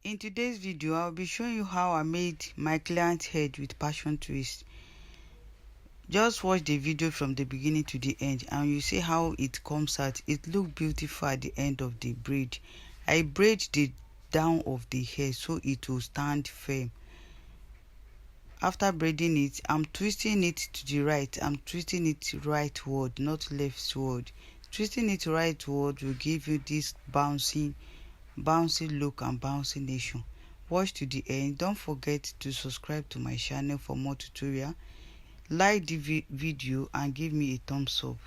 In today's video, I'll be showing you how I made my client head with passion twist. Just watch the video from the beginning to the end and you see how it comes out. It looks beautiful at the end of the braid. I braid the down of the hair so it will stand firm. After braiding it, I'm twisting it to the right. I'm twisting it rightward, not leftward. Twisting it rightward will give you this bouncy look and bouncy nation. Watch to the end. Don't forget to subscribe to my channel for more tutorial. Like the video and give me a thumbs up.